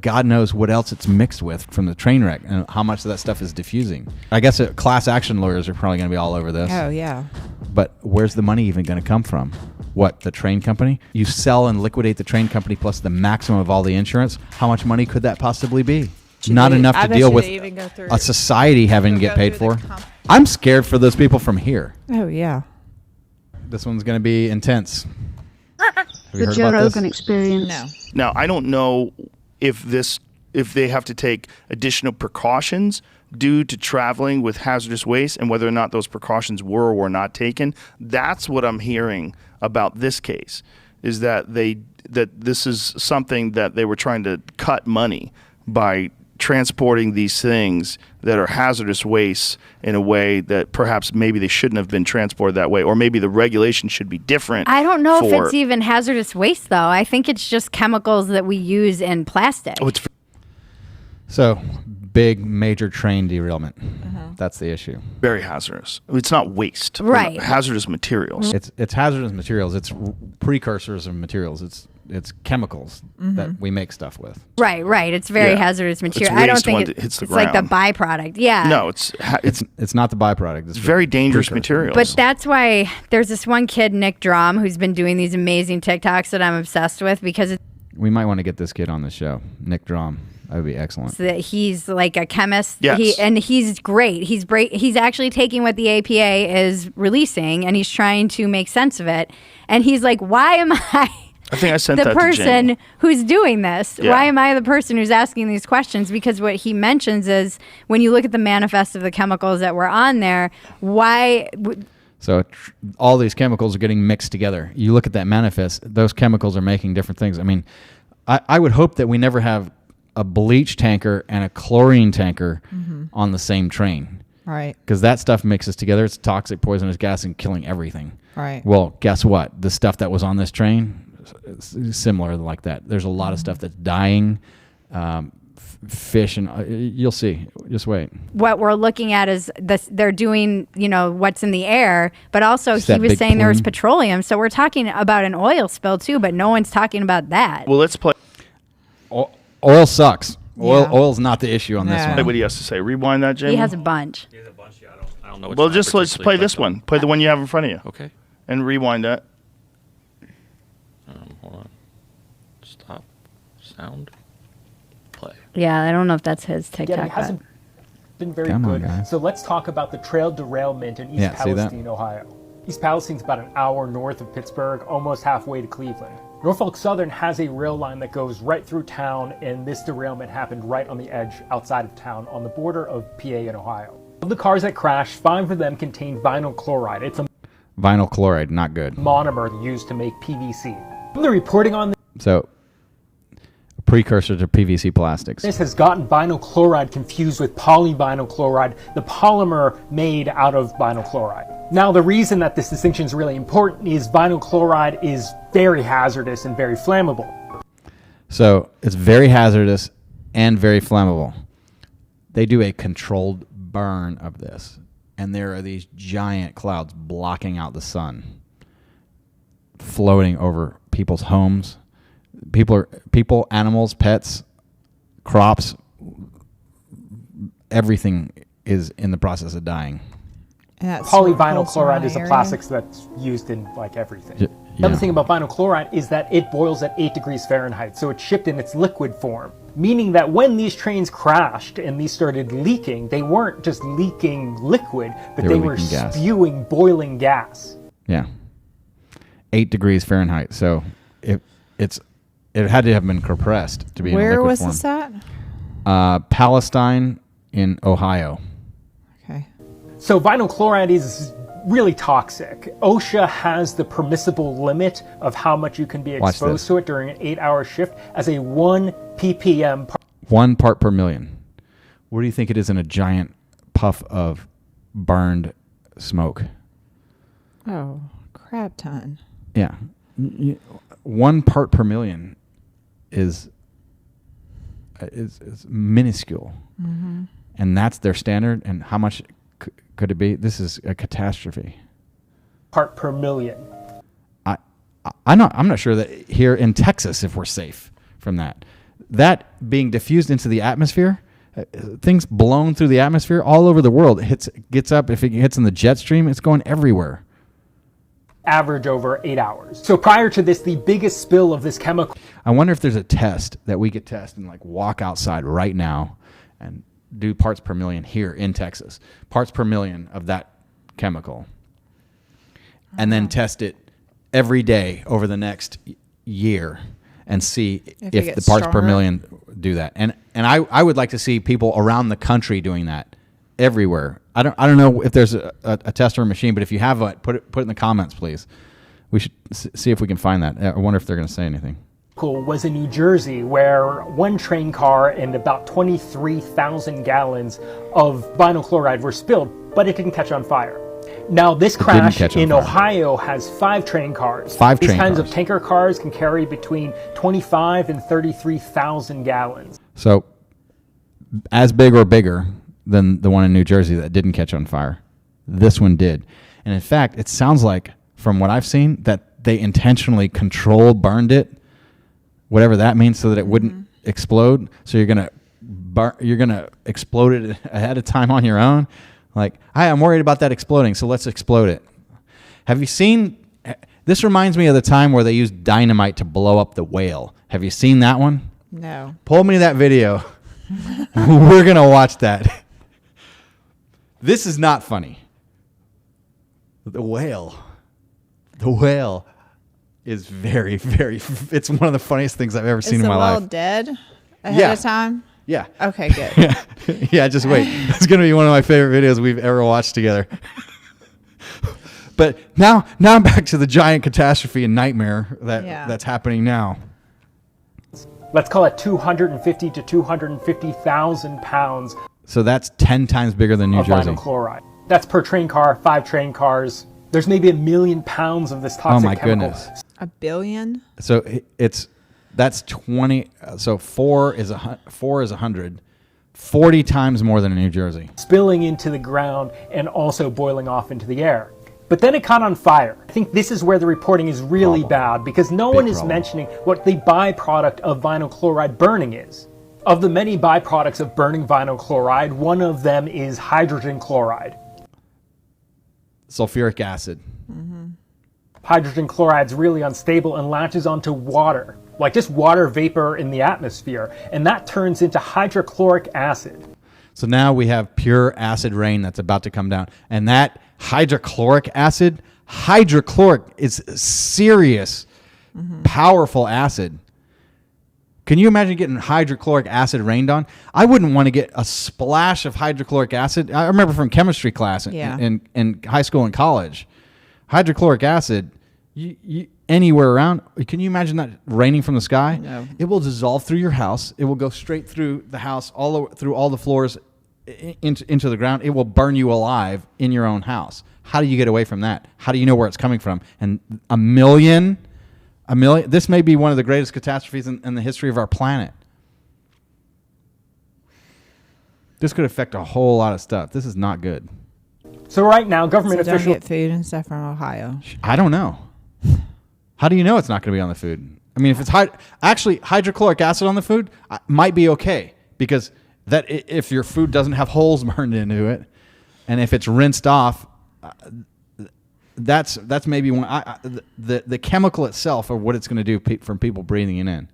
God knows what else it's mixed with from the train wreck and how much of that stuff is diffusing. I guess class action lawyers are probably going to be all over this. Oh, yeah. But where's the money even going to come from? What, the train company? You sell and liquidate the train company plus the maximum of all the insurance. How much money could that possibly be? Not enough to deal with a society having to get paid for. I'm scared for those people from here. Oh, yeah. This one's going to be intense. The Joe Rogan experience. No. Now, I don't know if they have to take additional precautions due to traveling with hazardous waste and whether or not those precautions were or were not taken. That's what I'm hearing about this case, is that this is something that they were trying to cut money by transporting these things that are hazardous waste in a way that perhaps maybe they shouldn't have been transported that way, or maybe the regulation should be different. I don't know if it's even hazardous waste, though. I think it's just chemicals that we use in plastic. So, big major train derailment. That's the issue. Very hazardous. It's not waste. Right. Hazardous materials. It's hazardous materials. It's precursors of materials. It's chemicals that we make stuff with. Right. It's very hazardous material. It's I don't think it's like the byproduct. Yeah. No, it's not the byproduct. It's very dangerous materials. But that's why there's this one kid, Nick Drum, who's been doing these amazing TikToks that I'm obsessed with because we might want to get this kid on the show, Nick Drum. That would be excellent. So that he's like a chemist. Yes. He's great. He's actually taking what the APA is releasing and he's trying to make sense of it. And he's like, why am I think I sent the that to person Jamie. who's doing this? Yeah. Why am I the person who's asking these questions? Because what he mentions is when you look at the manifest of the chemicals that were on there, So all these chemicals are getting mixed together. You look at that manifest, those chemicals are making different things. I mean, I would hope that we never have a bleach tanker and a chlorine tanker on the same train. Right. Because that stuff mixes together. It's toxic, poisonous gas, and killing everything. Right. Well, guess what? The stuff that was on this train is similar like that. There's a lot of stuff that's dying. Fish, and you'll see. Just wait. What we're looking at is they're doing, what's in the air, but also Just he was saying there was plume. petroleum. So we're talking about an oil spill too, but no one's talking about that. Well, let's play. Oil sucks. Yeah. Oil's not the issue on this Yeah. one. What he has to say. Rewind that, Jamie. He has a bunch. He has a bunch. Yeah, I don't know. Well, just let's play this one. Play the one you have in front of you. Okay. And rewind that. Hold on. Stop. Sound. Play. Yeah, I don't know if that's his Again, TikTok. it hasn't been very Come on, good. guys. So let's talk about the trail derailment in East Yeah, see that? Palestine, Ohio. East Palestine's about an hour north of Pittsburgh, almost halfway to Cleveland. Norfolk Southern has a rail line that goes right through town, and this derailment happened right on the edge outside of town on the border of PA and Ohio. Of the cars that crashed, 5 of them contained vinyl chloride. It's a Vinyl chloride, not good. monomer used to make PVC. From the reporting on So, a precursor to PVC plastics. this has gotten vinyl chloride confused with polyvinyl chloride, the polymer made out of vinyl chloride. Now, the reason that this distinction is really important is vinyl chloride is very hazardous and very flammable. So, it's very hazardous and very flammable. They do a controlled burn of this, and there are these giant clouds blocking out the sun, floating over people's homes. People, animals, pets, crops, everything is in the process of dying. And that's Polyvinyl close chloride around is the a area. plastic that's used in like everything. Yeah. The other thing about vinyl chloride is that it boils at 8 degrees Fahrenheit, so it's shipped in its liquid form. Meaning that when these trains crashed and these started leaking, they weren't just leaking liquid, but They they were were leaking gas. spewing boiling gas. Yeah. 8 degrees Fahrenheit. So it had to have been compressed to be in Where liquid was form. this at? Palestine in Ohio. Okay. So vinyl chloride is really toxic. OSHA has the permissible limit of how much you can be Watch exposed this. to it during an 8-hour shift as a 1 ppm 1 part per million. What do you think it is in a giant puff of burned smoke? Oh, crap ton. Yeah. 1 part per million is minuscule. Mm-hmm. And that's their standard. And how much could it be? This is a catastrophe. part per million. I'm not sure that here in Texas, if we're safe from that. that being diffused into the atmosphere, things blown through the atmosphere all over the world, gets up. If it hits in the jet stream, it's going everywhere. Average over 8 hours. So prior to this, the biggest spill of this chemical. I wonder if there's a test that we could test and like walk outside right now and do parts per million here in Texas, parts per million of that chemical, and then test it every day over the next year and see if the parts per million do that. And I would like to see people around the country doing that everywhere. I don't know if there's a test or a machine, but if you have it, put it in the comments, please. We should see if we can find that. I wonder if they're going to say anything. Was in New Jersey, where one train car and about 23,000 gallons of vinyl chloride were spilled, but it didn't catch on fire. Now, this crash in Ohio has 5 train cars. These kinds of tanker cars can carry between 25 and 33,000 gallons. So, as big or bigger than the one in New Jersey that didn't catch on fire. This one did. And in fact, it sounds like, from what I've seen, that they intentionally burned it, whatever that means, so that it wouldn't explode. So you're gonna explode it ahead of time on your own. Like, I'm worried about that exploding, so let's explode it. Have you seen? This reminds me of the time where they used dynamite to blow up the whale. Have you seen that one? No. Pull me that video. We're gonna watch that. This is not funny. The whale is very, very. It's one of the funniest things I've ever seen in my life. Is the whale dead ahead of time? Yeah. Okay, good. Yeah, just wait. It's going to be one of my favorite videos we've ever watched together. But now I'm back to the giant catastrophe and nightmare that's happening now. Let's call it 250 to 250,000 pounds. So that's 10 times bigger than New Jersey. Vinyl chloride. That's per train car, 5 train cars. There's maybe 1 million pounds of this toxic chemical. Goodness. 1 billion? So that's 20. So 4 is 100. 40 times more than in New Jersey. Spilling into the ground and also boiling off into the air. But then it caught on fire. I think this is where the reporting is really bad, because no one is mentioning what the byproduct of vinyl chloride burning is. Of the many byproducts of burning vinyl chloride, one of them is hydrogen chloride. Sulfuric acid. Hydrogen chloride is really unstable and latches onto water, like just water vapor in the atmosphere, and that turns into hydrochloric acid. So now we have pure acid rain that's about to come down. And that hydrochloric acid, is serious, powerful acid. Can you imagine getting hydrochloric acid rained on? I wouldn't want to get a splash of hydrochloric acid. I remember from chemistry class in high school and college. Hydrochloric acid, anywhere around. Can you imagine that raining from the sky? No. It will dissolve through your house. It will go straight through the house, through all the floors, into the ground. It will burn you alive in your own house. How do you get away from that? How do you know where it's coming from? And a million. This may be one of the greatest catastrophes in the history of our planet. This could affect a whole lot of stuff. This is not good. So right now, government officials don't get food and stuff from Ohio. I don't know. How do you know it's not going to be on the food? I mean, if it's hydrochloric acid on the food, might be okay, because that if your food doesn't have holes burned into it, and if it's rinsed off, that's maybe one. The chemical itself, or what it's going to do from people breathing it in.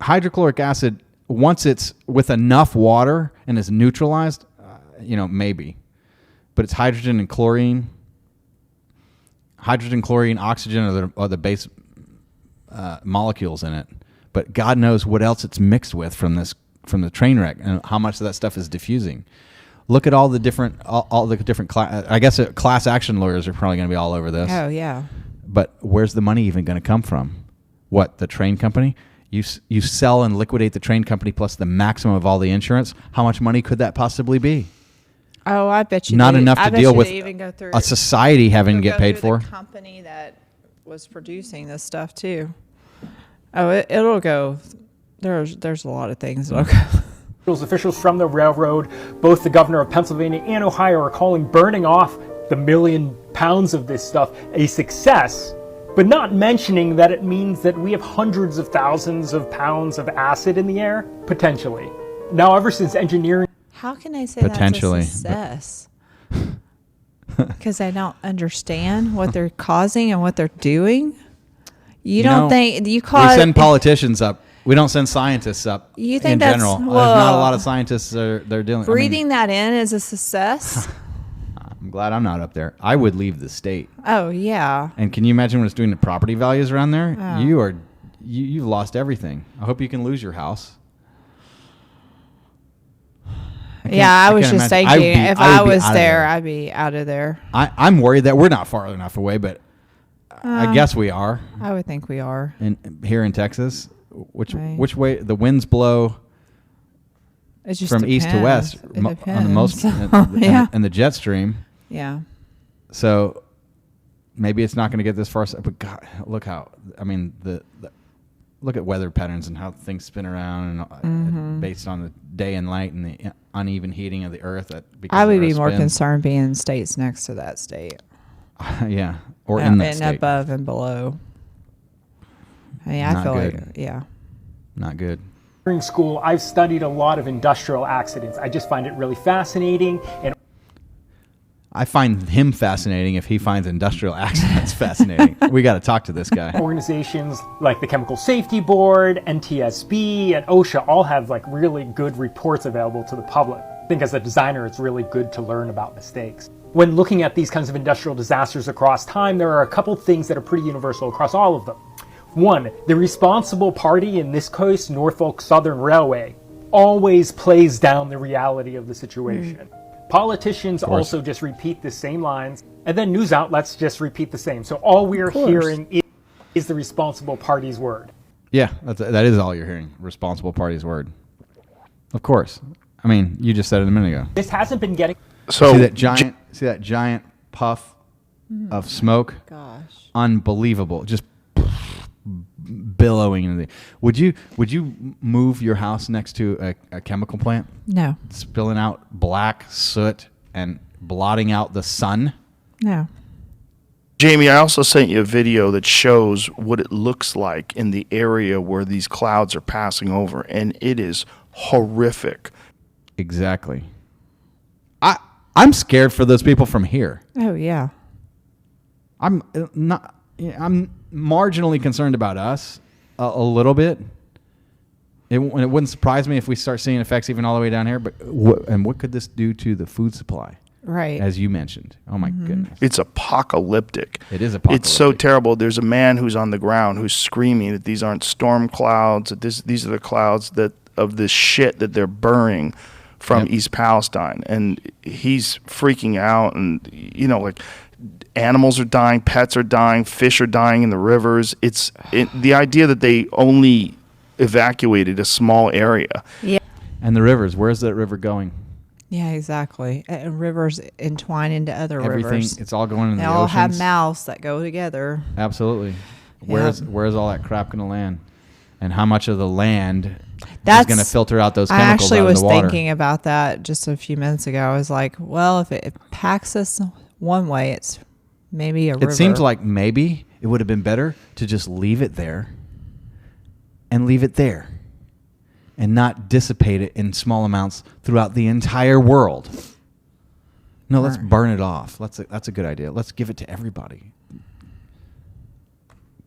Hydrochloric acid, once it's with enough water and is neutralized, maybe. But it's hydrogen and chlorine. Hydrogen, chlorine, oxygen are the base molecules in it. But God knows what else it's mixed with from the train wreck, and how much of that stuff is diffusing. Look at all the different I guess class action lawyers are probably going to be all over this. Oh yeah. But where's the money even going to come from? What, the train company? You sell and liquidate the train company plus the maximum of all the insurance. How much money could that possibly be? Oh, I bet you not enough to deal with even go through a society having to get paid for. The company that was producing this stuff too. Oh, it'll go. There's a lot of things that'll go. Officials from the railroad, both the governor of Pennsylvania and Ohio, are calling burning off the 1 million pounds of this stuff a success, but not mentioning that it means that we have hundreds of thousands of pounds of acid in the air, potentially. Now, ever since engineering... How can they say Potentially, that's a success? Because they don't understand what they're causing and what they're doing? You don't think... We send politicians up. We don't send scientists up. You think in that's... general. Well, There's not a lot of scientists they're dealing. breathing that in is a success? I'm glad I'm not up there. I would leave the state. Oh, yeah. And can you imagine what it's doing to property values around there? Oh. You've lost everything. I hope you can lose your house. I was just thinking, if I was there, I'd be out of there. I'm worried that we're not far enough away, but I guess we are. I would think we are. Here in Texas, which way the winds blow It just from east to west on the most and the jet stream. Yeah. So maybe it's not going to get this far. But God, look how look at weather patterns and how things spin around and based on the day and light and the uneven heating of the earth. I would be more concerned being in states next to that state. Yeah, or in that and state. above and below. I feel good. like Not good. During school, I've studied a lot of industrial accidents. I just find it really fascinating. And I find him fascinating if he finds industrial accidents fascinating. We got to talk to this guy. Organizations like the Chemical Safety Board, NTSB, and OSHA all have like really good reports available to the public. I think as a designer, it's really good to learn about mistakes. When looking at these kinds of industrial disasters across time, there are a couple things that are pretty universal across all of them. One, the responsible party, in this case, Norfolk Southern Railway, always plays down the reality of the situation. Politicians also just repeat the same lines, and then news outlets just repeat the same. So all we're hearing is the responsible party's word. Yeah, that is all you're hearing. Responsible party's word. Of course. I mean, you just said it a minute ago. This hasn't been getting... So see that giant puff of smoke? gosh. Unbelievable. Just billowing into the... Would you move your house next to a chemical plant? No. Spilling out black soot and blotting out the sun? No. Jamie, I also sent you a video that shows what it looks like in the area where these clouds are passing over, and it is horrific. Exactly. I'm scared for those people from here. Oh, yeah. I'm marginally concerned about us a little bit. It wouldn't surprise me if we start seeing effects even all the way down here. But what could this do to the food supply? Right. As you mentioned. Oh, my goodness. It's apocalyptic. It is apocalyptic. It's so terrible. There's a man who's on the ground who's screaming that these aren't storm clouds, that these are the clouds of this shit that they're burning from East Palestine. And he's freaking out, and, like animals are dying, pets are dying, fish are dying in the rivers. The idea that they only evacuated a small area. Yeah. And the rivers, where's that river going? Yeah, exactly. And rivers entwine into other Everything, rivers. it's all going in the They oceans. all have mouths that go together. Absolutely. Yeah. Where's all that crap going to land? And how much of the land is going to filter out those chemicals out of the water? I actually was thinking about that just a few minutes ago. I was like, well, if it packs us one way, it's maybe a river. It seems like maybe it would have been better to just leave it there and leave it there and not dissipate it in small amounts throughout the entire world. No, let's burn it off. That's a good idea. Let's give it to everybody.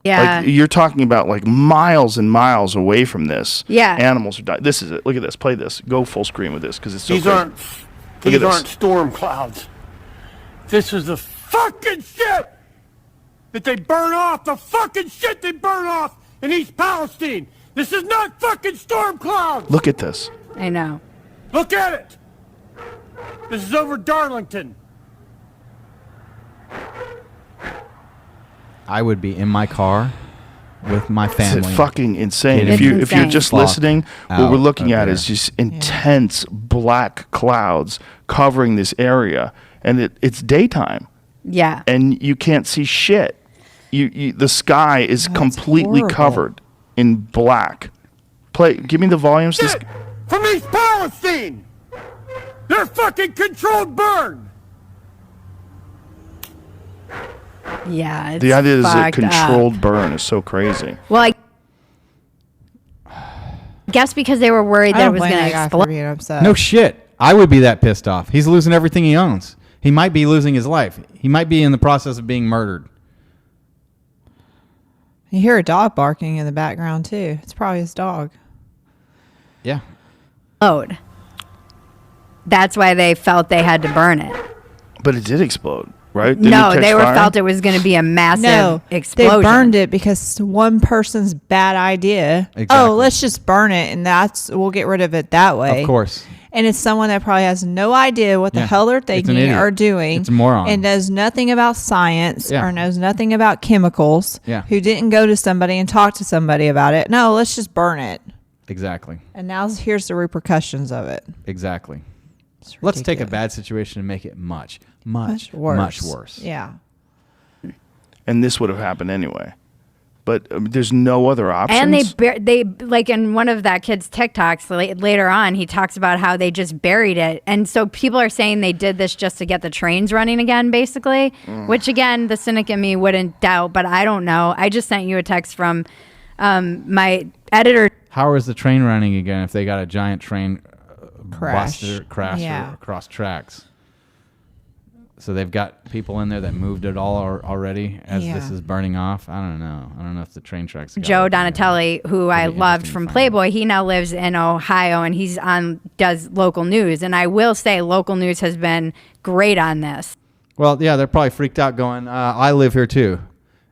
Yeah. Like, you're talking about like miles and miles away from this. Yeah. Animals are dying. This is it. Look at this. Play this. Go full screen with this because it's so These crazy. aren't storm clouds. This is the fucking shit that they burn off. The fucking shit they burn off in East Palestine. This is not fucking storm clouds. Look at this. I know. Look at it. This is over Darlington. I would be in my car with my family. It's fucking insane. It's If you're just Fuck listening, what we're looking at there. is just intense black clouds covering this area, and it's daytime, Yeah. and you can't see shit. The sky is completely horrible. covered in black. Give me the volumes. Shit from East Palestine. They're fucking controlled burn. Yeah, it's The idea is a fucked controlled up. burn is so crazy. Well, I guess because they were worried I that it don't was blame going that to guy for explode. being upset. No shit. I would be that pissed off. He's losing everything he owns. He might be losing his life. He might be in the process of being murdered. You hear a dog barking in the background too. It's probably his dog. Yeah. Explode. That's why they felt they had to burn it. But it did explode, right? Didn't No, it catch they fire? felt it was going to be a massive No, explosion. they burned it because one person's bad idea. Exactly. Oh, let's just burn it, and we'll get rid of it that way. Of course. And it's someone that probably has no idea what the Yeah. hell they're It's an thinking idiot. or doing. It's a moron. And knows nothing about science Yeah. or knows nothing about chemicals. Yeah. Who didn't go to somebody and talk to somebody about it. No, let's just burn it. Exactly. And now here's the repercussions of it. Exactly. It's Let's take a ridiculous. bad situation and make it much worse. worse. Yeah. And this would have happened anyway. But there's no other options. And they like in one of that kid's TikToks later on, he talks about how they just buried it. And so people are saying they did this just to get the trains running again, basically, which again, the cynic in me wouldn't doubt, but I don't know. I just sent you a text from my editor. How is the train running again if they got a giant train Crash. crash Yeah. across tracks? So they've got people in there that moved it all already as this Yeah. is burning off. I don't know. I don't know if the train tracks. got Joe it. Donatelli, who I Pretty loved interesting from to find Playboy, he now lives in Ohio and he's does local news. And I will say local news has been great on this. Well, yeah, they're probably freaked out going, I live here too.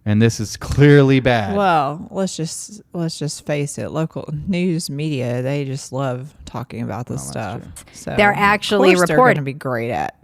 And this is clearly bad. Well, let's just face it. Local news media, they just love talking about this stuff. So They're actually of course they're reporting. going to be great at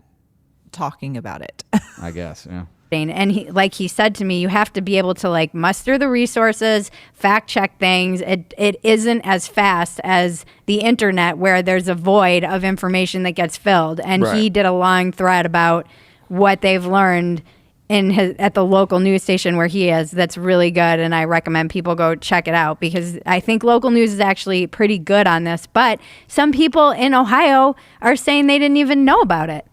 talking about it. I guess, yeah. And he said to me, you have to be able to like muster the resources, fact check things. It isn't as fast as the internet where there's a void of information that gets filled. And he Right. did a long thread about what they've learned at the local news station where he is. That's really good. And I recommend people go check it out because I think local news is actually pretty good on this. But some people in Ohio are saying they didn't even know about it.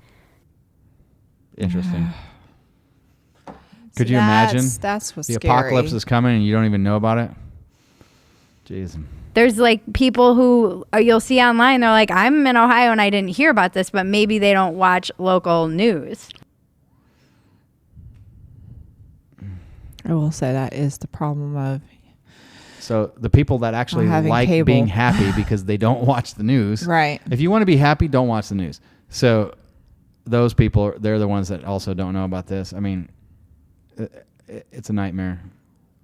Interesting. Could you imagine? That's what's the scary. apocalypse is coming and you don't even know about it? Jeez. There's like people who you'll see online. They're like, I'm in Ohio and I didn't hear about this, but maybe they don't watch local news. I will say that is the problem of So the people that actually Not having like cable. being happy because they don't watch the news. Right. If you want to be happy, don't watch the news. So those people, they're the ones that also don't know about this. I mean, it's a nightmare.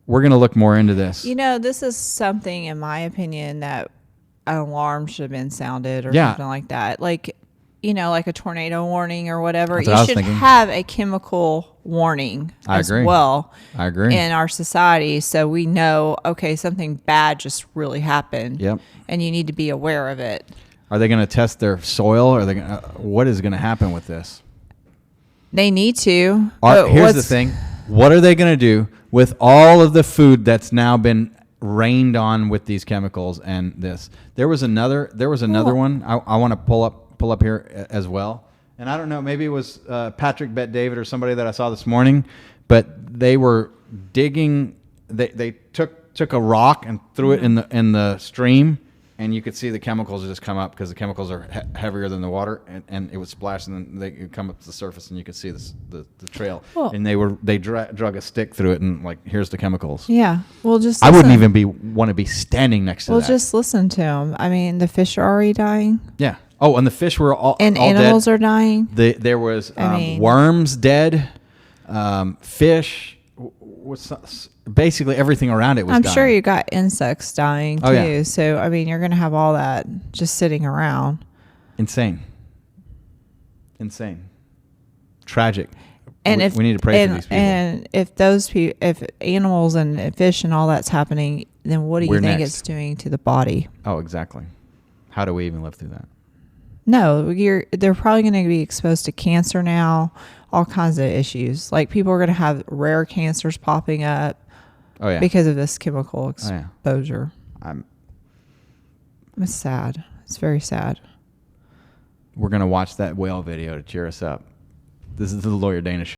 We're going to look more into this. You know, this is something, in my opinion, that an alarm should have been sounded or Yeah. something like that. Like, you know, like a tornado warning or whatever. That's what You I was should thinking. have a chemical warning I as agree. well I agree. in our society so we know, okay, something bad just really happened. Yep. And you need to be aware of it. Are they going to test their soil? Or are they gonna, what is going to happen with this? They need to. But Here's the what's- thing. What are they going to do with all of the food that's now been rained on with these chemicals and this? There was another one I want to pull up here as well. And I don't know, maybe it was Patrick Bet David or somebody that I saw this morning, but they were digging. They took a rock and threw it in the stream, and you could see the chemicals just come up because the chemicals are heavier than the water, and it would splash, and then they could come up to the surface, and you could see the trail. Well- And they drug a stick through it, and like, here's the chemicals. Yeah. Well, just I wouldn't listen. even want to be standing next to Well, that. just listen to them. I mean, the fish are already dying, Yeah. Oh, and the fish were all and all animals dead. are dying. There was I mean- worms dead, fish. Basically, everything around it was I'm dying. sure you got insects dying too. Oh, yeah. So I mean, you're going to have all that just sitting around. Insane. Tragic. And we need to pray for these people. And if those people, if animals and fish and all that's happening, then what do you We're think next. it's doing to the body? Oh, exactly. How do we even live through that? No, they're probably going to be exposed to cancer now, all kinds of issues. Like people are going to have rare cancers popping up Oh yeah. because of this chemical Oh, yeah. exposure. It's sad. It's very sad. We're gonna watch that whale video to cheer us up. This is the Lawyer Dana Show.